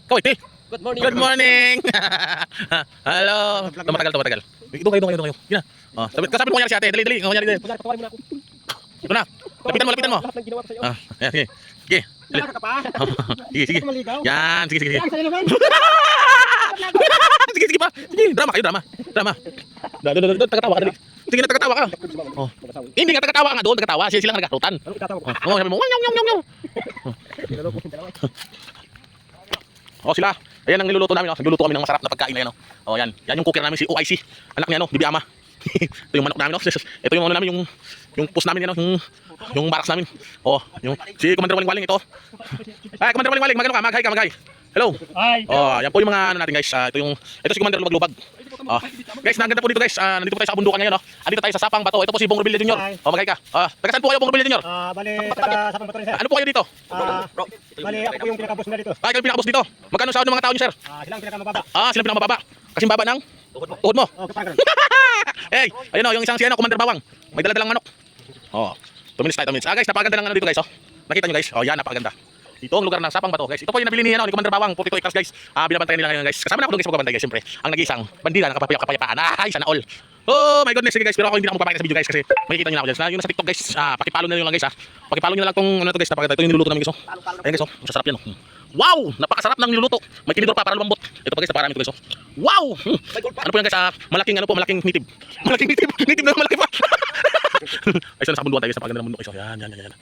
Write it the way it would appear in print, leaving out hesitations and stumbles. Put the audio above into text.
Kawite. Good morning. Good morning. Hello. Tumatagal. Ito kayo. Yan. Oh, kasapin mo kunyari si ate. Dali. Kunyari. Patawarin mo na ako. Ito na. Lapitan mo. Lahat ng ginawa ko sa'yo. Yan, sige. Sige. Naka ka pa? Sige. Maligaw? Yan, sige. Yan, sa'yo naman. Sige pa. Sige, drama kayo. Tagatawa ka dali. Sige na, tagatawa ka. Oh. Hindi nga tagatawa ka nga doon, tagatawa. Sila nga nagkarutan. Ano itatawa ko? Oh, sabi mo, nyong. Niloloko yung dalawa. Oh, sila. Ayan ang niluluto namin, oh. Nagluluto kami ng masarap na pagkain na yan, oh. Oh, yan. Yan yung cooker namin, si OIC. Anak niya, no, Bibi Ama. Ito yung manok namin, no. Ito yung ano namin, yung post namin, yan, no. Yung barracks namin. Oh, yung si Commander Waling ito. Ay, Commander Waling, magano ka? Mag-hi. Hello. Hi. Oh, yan po yung mga ano natin, guys. Ito si Commander Lubag-Lubag. Oh. Guys, naganda po dito, guys. Nandito po tayo sa kabundukan ngayon, no. Andito tayo sa Sapang Bato. Ito po si Bong Rubilla Jr. Oh, mag-hi ka. Taga saan po kayo, Bong Rubilla Jr.? Bali, taga Sapang Bato rin, sir. Ano po kayo dito? Bali, ako po yung pinakabos nila dito. Kayo pinakabos dito. Magkano sahod ng mga tao niyo, sir? Silang pinakamababa. Sila pinakamababa. Kasi baba ng tuhod mo. Oh, parang ganun. Hey, ayun o, yung isang si Commander Bawang. May dala-dalang manok. Oh, 2 minutes. Guys, napakaganda ng ano dito, guys. Oh. Nakita nyo, guys. Oh, yan, napakaganda. Ito ang lugar ng Sapang Bato, guys. Ito po yung nabili ni Commander Bawang, 42 acres, guys. Binabantayan nila ngayon, guys. Kasama na ako doon, guys, magbabantay, guys. Siyempre, ang nag-iisang bandila ng kapayapaan. Ay, sana all. Oh my goodness, sige, guys. Pero ako hindi na ako magpapakita sa video, guys, kasi makikita nyo na ako dyan. Yung nasa TikTok, guys. Pakipalo na nyo lang, guys. Pakipalo nyo na lang tong ano to, guys. Napakaganda. Ito yung niluluto namin, guys. Oh. Ayan, guys. Oh, masasarap yan. Oh. Wow! Napakasarap ng niluluto. May tinidor pa para lumambot. Ito pa, guys. Napakarami ito, guys. Oh. Wow! Ano po yan, guys? Malaking nitib. Nitib na malaki pa. Ay, so nasa bunduan tayo, guys. Napakaganda ng bundok, guys. Oh. Yan.